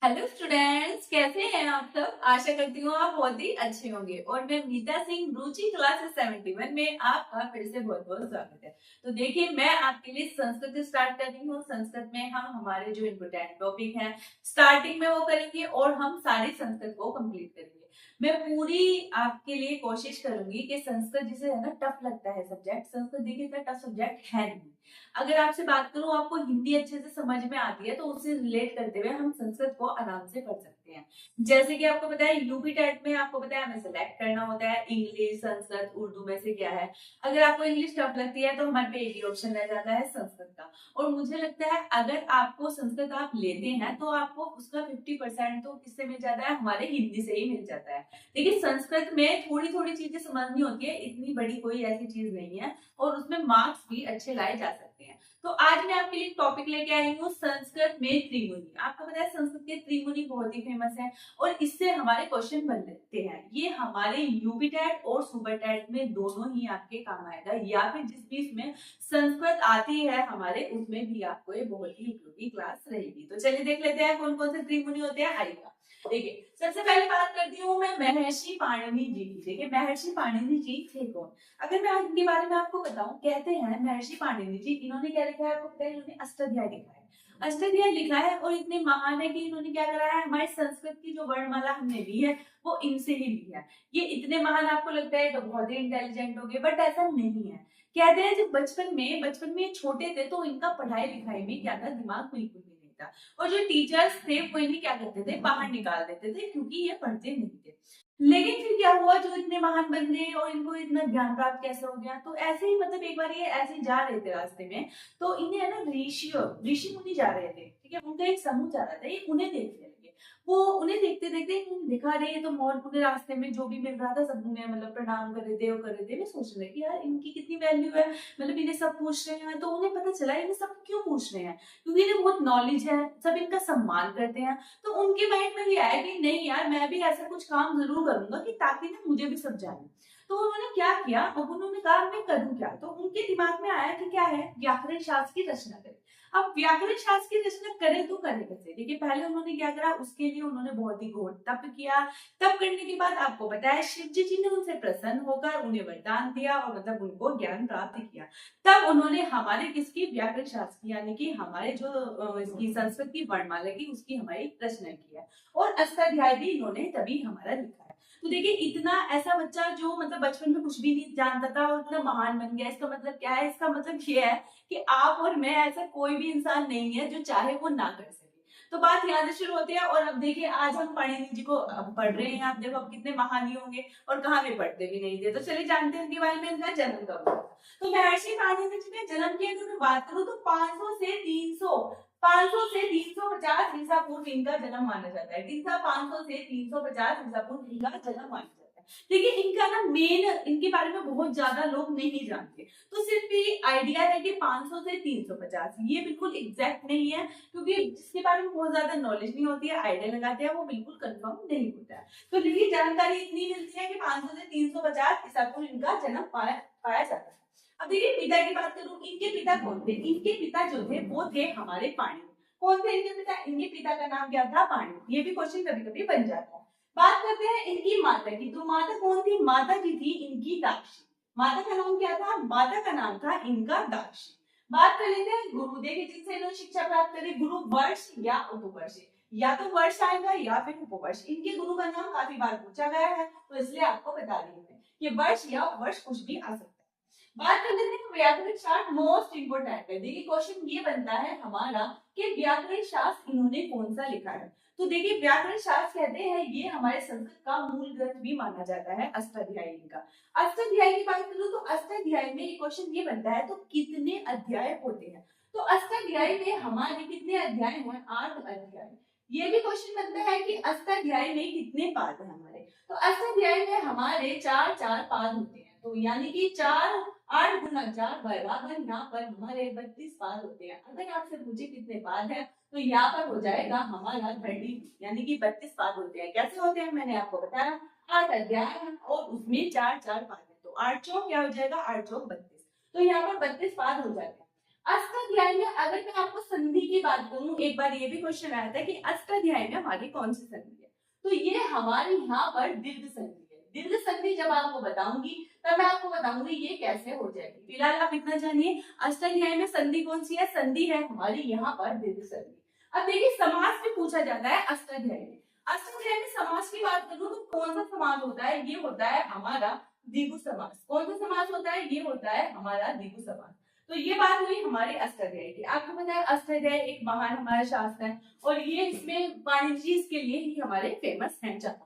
Hello students, कैसे हैं आप सब। आशा करती हूँ आप बहुत ही अच्छे होंगे। और मैं मीता सिंह, रुचि क्लासेस 71 में आपका फिर से बहुत बहुत स्वागत है। तो देखिए, मैं आपके लिए संस्कृत स्टार्ट कर रही हूँ। संस्कृत में हम हमारे जो इम्पोर्टेंट टॉपिक हैं स्टार्टिंग में वो करेंगे और हम सारी संस्कृत को कंप्लीट करेंगे। मैं पूरी आपके लिए कोशिश करूंगी कि संस्कृत जिसे है ना टफ लगता है सब्जेक्ट, संस्कृत देखिए इतना टफ सब्जेक्ट है नहीं। अगर आपसे बात करूं आपको हिंदी अच्छे से समझ में आती है तो उससे रिलेट करते हुए हम संस्कृत को आराम से पढ़ सकते हैं। जैसे कि आपको पता है यूपी टेट में आपको पता है हमें सेलेक्ट करना होता है इंग्लिश, संस्कृत, उर्दू में से क्या है। अगर आपको इंग्लिश टफ लगती है तो हमारे पे एक ही ऑप्शन रह जाता है संस्कृत का। और मुझे लगता है अगर आपको संस्कृत आप लेते हैं तो आपको उसका 50% तो किससे मिल जाता है, हमारे हिंदी से ही मिल जाता है। देखिए, संस्कृत में थोड़ी थोड़ी चीजें समझनी होती है, इतनी बड़ी कोई ऐसी चीज नहीं है और उसमें मार्क्स भी अच्छे लाए जा सकते हैं। तो आज मैं आपके लिए टॉपिक लेके आई हूँ संस्कृत में त्रिमुनि। आपको पता है संस्कृत के त्रिमुनि बहुत ही फेमस है और इससे हमारे क्वेश्चन बनते हैं। ये हमारे यूपी टेट और सुपर टेट में दोनों ही आपके काम आएगा, या फिर जिस भी इसमें संस्कृत आती है हमारे उसमें भी आपको ये बहुत ही उपयोगी क्लास रहेगी। तो चलिए देख लेते हैं कौन कौन से त्रिमुनि होते हैं। आइएगा, देखिए सबसे पहले बात करती हूँ मैं महर्षि पाणिनि जी की। देखिए महर्षि पाणिनि जी थे कौन। अगर मैं इनके बारे में आपको बताऊं, कहते हैं महर्षि पाणिनि जी, इन्होंने क्या लिखा है आपको पता है, इन्होंने अष्टाध्याय लिखा है। अष्टाध्याय लिखा है और इतने महान है कि इन्होंने क्या करा है, हमारी संस्कृत की जो वर्णमाला हमने ली है वो इनसे ही ली है। ये इतने महान आपको लगता है तो बहुत ही इंटेलिजेंट हो गए, बट ऐसा नहीं है। कहते हैं जब बचपन में छोटे थे तो इनका पढ़ाई लिखाई में क्या था, दिमाग बिल्कुल भी नहीं था। और जो टीचर्स थे वो इन्हें क्या करते थे, बाहर निकाल देते थे क्योंकि ये पढ़ते नहीं थे। लेकिन फिर क्या हुआ, जो इतने महान बन गए और इनको इतना ज्ञान प्राप्त कैसे हो गया, तो ऐसे ही मतलब एक बार ये ऐसे ही जा रहे थे रास्ते में, तो इन्हें है ना ऋषि मुनि जा रहे थे, ठीक है, उनका एक समूह जा रहा था, ये उन्हें देखने लगे। वो उन्हें देखते देखते इन्होंने दिखा रहे हैं तो मौन पूरे रास्ते में जो भी मिल रहा था सब उन्हें मतलब प्रणाम कर रहे थे और कर रहे थे। मैं सोच रही कि यार इनकी कितनी वैल्यू है, मतलब इन्हें सब पूछ रहे हैं। तो उन्हें पता चला इन्हें सब क्यों पूछ रहे हैं, क्योंकि इन्हें बहुत नॉलेज है, सब इनका सम्मान करते हैं। तो उनके माइंड में भी आया कि नहीं यार, मैं भी ऐसा कुछ काम जरूर करूंगा कि ताकि ना मुझे भी सब जाने। तो उन्होंने क्या किया, अब उन्होंने कहा मैं करूं क्या। तो उनके दिमाग में आया कि क्या है, व्याकरण शास्त्र की रचना करें। अब व्याकरण शास्त्र की रचना करें तो करें कैसे। देखिए पहले उन्होंने क्या करा, उसके लिए उन्होंने बहुत ही घोर तप किया। तप करने के बाद आपको पता है शिव जी ने उनसे प्रसन्न होकर उन्हें वरदान दिया और मतलब उनको ज्ञान प्राप्त किया। तब उन्होंने हमारे किसकी, व्याकरण शास्त्र की, यानी कि हमारे जो इसकी संस्कृत की वर्णमाला की उसकी हमारी रचना की है। और अष्टाध्याय भी इन्होंने तभी हमारा लिखा है। तो देखिए इतना ऐसा बच्चा जो मतलब बचपन में कुछ भी नहीं जानता था और इतना महान बन गया, इसका मतलब क्या है, इसका मतलब ये है कि आप और मैं ऐसा कोई भी इंसान नहीं है जो चाहे वो ना कर सके। तो बात यहाँ से शुरू होती है। और अब देखिए आज हम पाणिनि जी को पढ़ रहे हैं, आप देखो अब कितने महान ही होंगे और कहाँ भी पढ़ते भी नहीं थे। तो चलिए जानते हैं इनके बारे में, इनका जन्म कब हुआ। तो महर्षि पाणिनि जी ने जन्म की अगर मैं बात करूं तो 500 से 350 ईसा पूर्व इनका जन्म माना जाता है। 500 से 350 ईसा पूर्व इनका जन्म माना जाता है। देखिए इनका ना मेन, इनके बारे में बहुत ज्यादा लोग नहीं जानते, तो सिर्फ ये आइडिया है कि 500 से 350, ये बिल्कुल एग्जैक्ट नहीं है क्योंकि जिसके बारे में बहुत ज्यादा नॉलेज नहीं होती है, आइडिया लगाते हैं, वो बिल्कुल कंफर्म नहीं होता है। तो देखिए जानकारी इतनी मिलती है कि 500 से 350 ईसा पूर्व इनका जन्म पाया जाता है। अब देखिए पिता की बात करूं, इनके पिता कौन थे। इनके पिता जो थे वो थे हमारे पाणि। कौन थे इनके पिता, इनके पिता का नाम क्या था, पाणि। ये भी क्वेश्चन कभी कभी बन जाता है। बात करते हैं इनकी माता की। तो माता कौन थी, माता जी थी इनकी दाक्षी। माता का नाम क्या था, माता का नाम था इनका दाक्षी। बात कर लेते हैं गुरुदेव की, जिनसे इन्होंने शिक्षा प्राप्त करी, गुरु वर्ष या उपवर्ष। या तो वर्ष आएगा या फिर उपवर्ष। इनके गुरु का नाम काफी बार पूछा गया है तो इसलिए आपको बता रही हूँ कि वर्ष या उपवर्ष कुछ भी आ सकता है। बात कर लेते हैं व्याकरण शास्त्र, मोस्ट इंपोर्टेंट है। देखिए क्वेश्चन ये बनता है हमारा कि व्याकरण शास्त्र इन्होंने कौन सा लिखा है। तो देखिए व्याकरण शास्त्र कहते हैं ये हमारे संस्कृत का मूल ग्रंथ भी माना जाता है अष्टाध्यायी का। अष्टाध्यायी की बात करूं तो अष्टाध्यायी में क्वेश्चन ये बनता है तो कितने अध्याय होते हैं। तो अष्टाध्यायी में हमारे कितने अध्याय हैं, 8 अध्याय। ये भी क्वेश्चन बनता है कि अष्टाध्यायी में कितने पाद हैं हमारे। तो अष्टाध्यायी में हमारे 4 पाद होते हैं। तो यानी कि 8 गुना 4 बराबर यहाँ पर हमारे 32 पाद होते हैं। अगर आपसे पूछे कितने पाद है तो यहाँ पर हो जाएगा हमारा 30, यानी कि 32 पाद होते हैं। कैसे होते हैं मैंने आपको बताया, 8 अध्याय है और उसमें 4 पाद है। तो 8 चौक क्या हो जाएगा, 8 चौक 32। तो यहाँ पर 32 पाद हो जाते हैं। अष्टाध्यायी में अगर मैं आपको संधि की बात करूं, एक बार ये भी क्वेश्चन आया था कि अष्टाध्यायी में हमारी कौन सी संधि है, तो ये हमारे यहाँ पर दीर्घ संधि है। दीर्घ संधि जब आपको बताऊंगी तब मैं आपको बताऊंगी ये कैसे हो जाएगी। फिलहाल आप इतना जानिए अष्टाध्यायी में संधि कौन सी है, संधि है हमारी यहाँ पर दीर्घ संधि। अब देखिए समास भी पूछा जाता है अष्टाध्यायी में। अष्टाध्यायी में समास की बात करूं तो कौन सा समास होता है, ये होता है हमारा द्विगु समास। कौन सा समास होता है, ये होता है हमारा द्विगु समास। तो ये बात हुई हमारे अष्टाध्यायी की। आपको पता है अष्टाध्यायी एक महान हमारा शास्त्र है और ये इसमें पाणिनि जी इसके लिए ही हमारे फेमस हैं ज्यादा।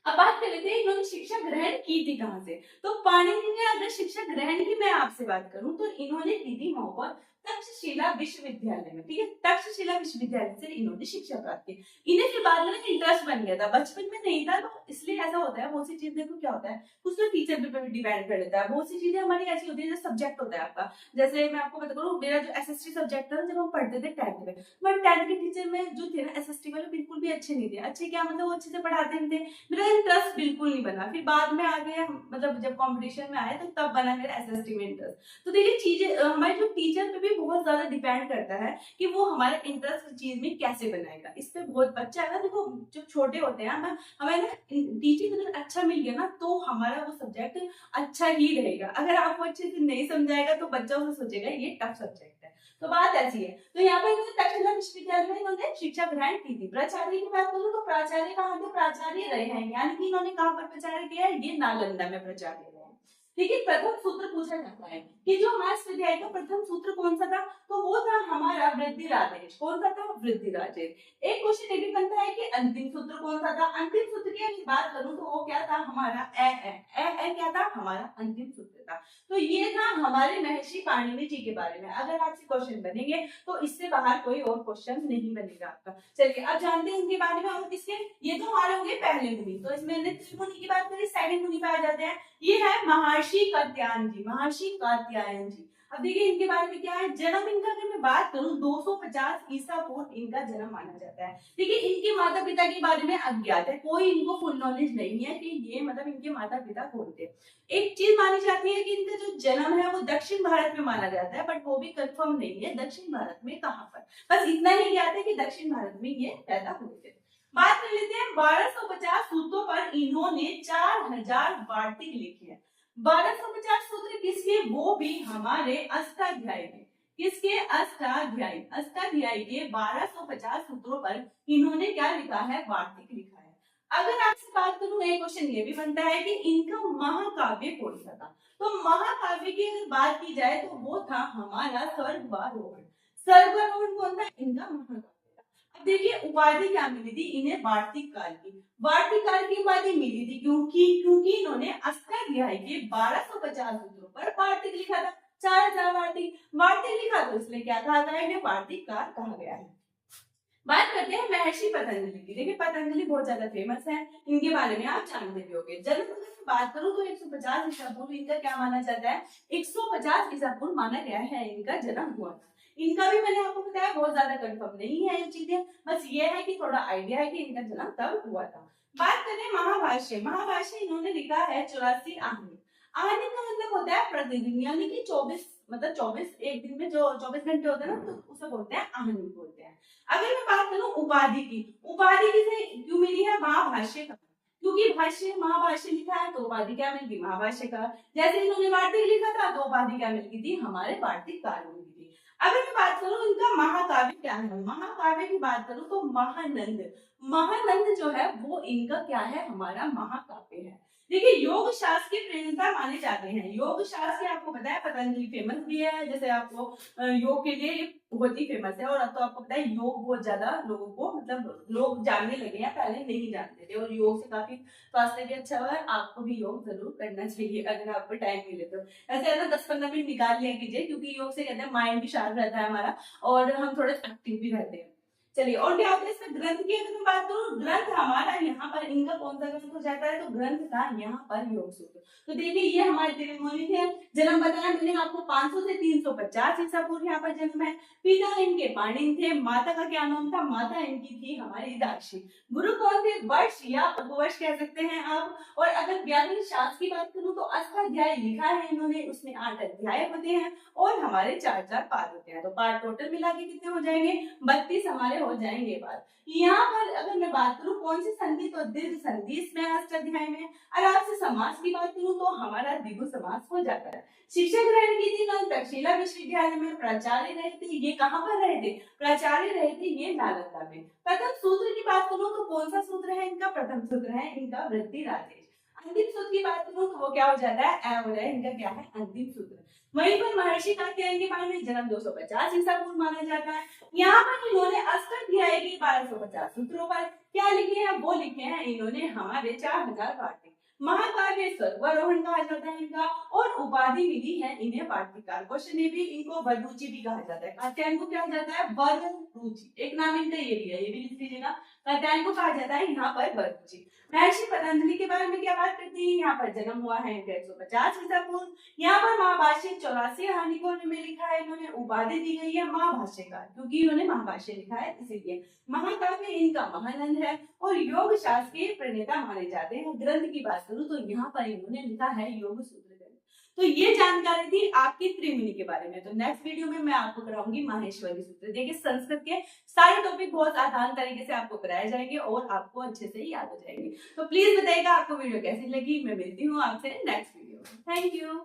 अब बात कर लेते हैं इन्होंने शिक्षा ग्रहण की थी कहाँ से। तो पाणिनि ने अगर शिक्षा ग्रहण की मैं आपसे बात करूं तो इन्होंने की थी वहां पर तक्षशिला विश्वविद्यालय में। ठीक है, तक्षशिला विश्वविद्यालय से इन्होंने शिक्षा प्राप्त की। इन्हें फिर बाद में इंटरेस्ट बन गया था, बचपन में नहीं था, तो इसलिए ऐसा होता है। बहुत सी चीज देखो क्या होता है, कुछ तो टीचर पे डिपेंड कर लेता है। बहुत सी चीजें हमारी ऐसी होती है, जैसे सब्जेक्ट होता है आपका। जैसे मैं आपको बता करूँ, मेरा जो एसएसटी सब्जेक्ट था जब हम पढ़ते थे 10th में, बट 10th के टीचर में जो थे ना एसएसटी वाले बिल्कुल भी अच्छे नहीं थे। अच्छे क्या मतलब, वो अच्छे से पढ़ाते नहीं थे, मेरा इंटरेस्ट बिल्कुल नहीं बना। फिर बाद में आ गया, मतलब जब कंपटीशन में आए तो तब बना मेरा एसएसटी में इंटरेस्ट। तो देखिए चीजें हमारे जो टीचर पे भी बहुत ज्यादा डिपेंड करता है कि वो हमारा इंटरेस्ट चीज में कैसे बनाएगा। इस पे बहुत बच्चा है ना, देखो जो छोटे होते हैं ना, हमें ना टीचिंग अगर अच्छा मिल गया ना तो हमारा वो सब्जेक्ट अच्छा ही रहेगा। अगर आपको अच्छे से नहीं समझाएगा तो बच्चा उसे सोचेगा ये टफ सब्जेक्ट है। तो बात ऐसी है। तो यहाँ पर इन्होंने तक्षशिला विश्वविद्यालय में इन्होंने शिक्षा ग्रहण की थी। प्राचार्य की बात करूं तो प्राचार्य कहाँ थे, प्राचार्य रहे हैं, यानी कि इन्होंने कहाँ पर प्रचार किया है, ये नालंदा में प्रचार्य रहे हैं। देखिए प्रथम सूत्र पूछा जाता है कि जो हमारे स्वाध्याय का प्रथम सूत्र कौन सा था, तो वो था हमारा वृद्धिराजेश। कौन सा था, वृद्धिराजेश। एक क्वेश्चन ये भी बनता है कि अंतिम सूत्र कौन सा था। अंतिम सूत्र की बात करूं तो वो क्या था, हमारा ए क्या था, हमारा अंतिम सूत्र था। तो ये था हमारे महर्षि पाणिनि जी के बारे में। अगर आपसे क्वेश्चन बनेंगे तो इससे बाहर कोई और क्वेश्चन नहीं बनेगा आपका। चलिए अब जानते हैं इनके बारे में। और किसके, ये तो हमारे होंगे पहले मुनि। तो इसमें मुनि की बात करें, सेकंड मुनि पे आ जाते हैं। ये है महर्षि कात्यायन जी। महर्षि कात्यायन जी, अब देखिए इनके बारे में क्या है। जन्म इनका अगर मैं बात करूं 250 ईसा पूर्व इनका जन्म माना जाता है। देखिए इनके माता पिता के बारे में अज्ञात है, कोई इनको फुल नॉलेज नहीं है कि ये मतलब इनके माता पिता कौन थे। एक चीज मानी जाती है कि इनका जो जन्म है वो दक्षिण भारत में माना जाता है, बट वो भी कंफर्म नहीं है दक्षिण भारत में कहाँ पर। बस इतना ही ज्ञात है कि दक्षिण भारत में ये पैदा हुए थे। बात कर लेते हैं 1250 सूत्रों पर इन्होंने 4000 वार्तिक लिखे हैं। 1250 सूत्र किसके, वो भी हमारे अष्टाध्यायी में। किसके, अष्टाध्यायी। अष्टाध्यायी के 1250 सूत्रों पर इन्होंने क्या लिखा है, वार्तिक लिखा है। अगर आपसे बात करूं, एक क्वेश्चन ये भी बनता है कि इनका महाकाव्य कौन सा था। तो महाकाव्य की अगर बात की जाए तो वो था हमारा स्वर्गारोहण। स्वर्गारोहण कौन था, इनका महाकाव्य। अब देखिए उपाधि क्या मिली थी इन्हें, वार्तिक काल की। वार्तिक काल की उपाधि मिली थी क्योंकि इन्होंने अष्टाध्यायी के 1250 सूत्रों पर वार्तिक लिखा था। 4000 वार्तिक लिखा, तो इसलिए क्या कहा गया है, वार्तिक काल कहा गया है। बात करते हैं महर्षि पतंजलि की। देखिए पतंजलि बहुत ज्यादा फेमस है, इनके बारे में आप जानते भी होंगे। जन्म की बात करूं तो 150 ईसा पूर्व इनका क्या माना जाता है, 150 ईसा पूर्व माना गया है इनका जन्म हुआ था। इनका भी मैंने आपको बताया बहुत ज्यादा कंफर्म नहीं है ये चीजें, बस ये है कि थोड़ा आइडिया है कि इनका जन्म तब हुआ था। बात करें महाभाष्य। महाभाष्य इन्होंने लिखा है 84 आहनि। आहनि का मतलब होता है प्रतिदिन, यानी कि 24 मतलब 24 एक दिन में जो 24 घंटे होते हैं ना, तो उसे बोलते हैं आहनि बोलते हैं। अगर मैं बात करूं उपाधि की, उपाधि किसे क्यों मिली है, महाभाष्य का। क्योंकि भाष्य महाभाष्य लिखा है तो उपाधि क्या मिल गई, महाभाष्य का। जैसे इन्होंने वार्तिक लिखा था तो उपाधि क्या मिल गई थी, हमारे वार्तिक काल मिल गई थी। अगर मैं बात करूं इनका महाकाव्य क्या है, महाकाव्य की बात करूं तो महानंद। महानंद जो है वो इनका क्या है, हमारा महाकाव्य है। देखिए योग शास्त्र के प्रणेता माने जाते हैं। योग शास्त्र आपको पता है पतंजलि फेमस भी है, जैसे आपको योग के लिए बहुत ही फेमस है। और अब तो आपको पता है योग बहुत ज्यादा लोगों को मतलब लोग जानने लगे हैं, पहले नहीं जानते थे। और योग से काफी स्वास्थ्य भी अच्छा हुआ है। आपको भी योग जरूर करना चाहिए अगर आपको टाइम मिले तो। ऐसे है ना 10-15 मिनट निकाल लिया कीजिए, क्योंकि योग से कहते हैं माइंड भी शार्प रहता है हमारा और हम थोड़े एक्टिव भी रहते हैं। चलिए, और क्या होता है इसमें ग्रंथ की अगर मैं बात करूं, ग्रंथ हमारा यहाँ पर इनका कौन सा ग्रंथ हो जाता है, तो ग्रंथ था यहाँ पर योग सूत्र। तो देखिए ये हमारे त्रिमोनी थे, जन्म बताया मैंने आपको 500 से 350 ईसा पूर्व यहाँ पर जन्म है। पिता इनके पाणिन थे, माता का क्या नाम था, माता इनकी थी हमारी दाक्षी। गुरु कौन थे, वर्ष या उपवर्ष कह सकते हैं आप। और अगर व्याकरण शास्त्र की बात करूं तो अष्टाध्याय लिखा है इन्होंने, उसमें 8 अध्याय होते हैं और हमारे 4-4 पाठ होते हैं। तो पाठ टोटल मिला के कितने हो जाएंगे, 32 हमारे हो जाएंगे पाठ। यहाँ पर अगर मैं बात करूं कौन सी संधि, तो दीर्घ संधि इसमें अष्टाध्याय में। और आपसे समास की बात करूं तो हमारा द्विगु समास हो जाता है। शिक्षा ग्रहण की थी तक्षशिला विश्वविद्यालय में, प्राचार्य रहे थे, ये कहाँ पर रहे थे, प्राचार्य रहे थे ये नालंदा में। प्रथम सूत्र की बात करूं तो कौन सा सूत्र है इनका, प्रथम सूत्र है इनका वृद्धि राजेश। अंतिम सूत्र की बात करूं तो वो क्या हो जाता है, हो रहा है इनका क्या है, अंतिम सूत्र। वहीं पर महर्षि कात्यायन के बारे में जन्म 250 ईसा पूर्व माना जाता है। यहाँ पर इन्होंने अष्टाध्याय के 1250 सूत्रों पर क्या लिखे हैं, वो लिखे हैं इन्होंने हमारे 4000 वार्तिक। महाकाव्य स्वर्गारोहण कहा जाता है इनका, और उपाधि मिली है इन्हें वार्तिकार। क्वेश्चन में भी इनको वररुचि भी कहा जाता है। कात्यायन को क्या जाता है, वररुचि, एक नाम इनका ये भी है, ये भी लिख लीजिएगा। कात्यायन को कहा जाता है यहाँ पर वररुचि। महर्षि पतंजलि के बारे में क्या बात करती है, यहाँ पर जन्म हुआ है 150 ईसा पूर्व। यहाँ पर महाभाष्य 84 हानिकों में लिखा है, इन्होंने उपाधि दी गई है महाभाष्यकार, क्योंकि इन्होंने महाभाष्य लिखा है इसीलिए। महाकाव्य इनका महानंद है और योग शास्त्र के प्रणेता माने जाते हैं। ग्रंथ की बात करूं तो यहाँ पर इन्होंने लिखा है योग सूत्र। तो ये जानकारी थी आपकी त्रिमुनि के बारे में। तो नेक्स्ट वीडियो में मैं आपको कराऊंगी माहेश्वरी सूत्र। देखिए संस्कृत के सारे टॉपिक बहुत आसान तरीके से आपको कराए जाएंगे और आपको अच्छे से याद हो जाएंगे। तो प्लीज बताइएगा आपको वीडियो कैसी लगी। मैं मिलती हूँ आपसे नेक्स्ट वीडियो में। Thank you.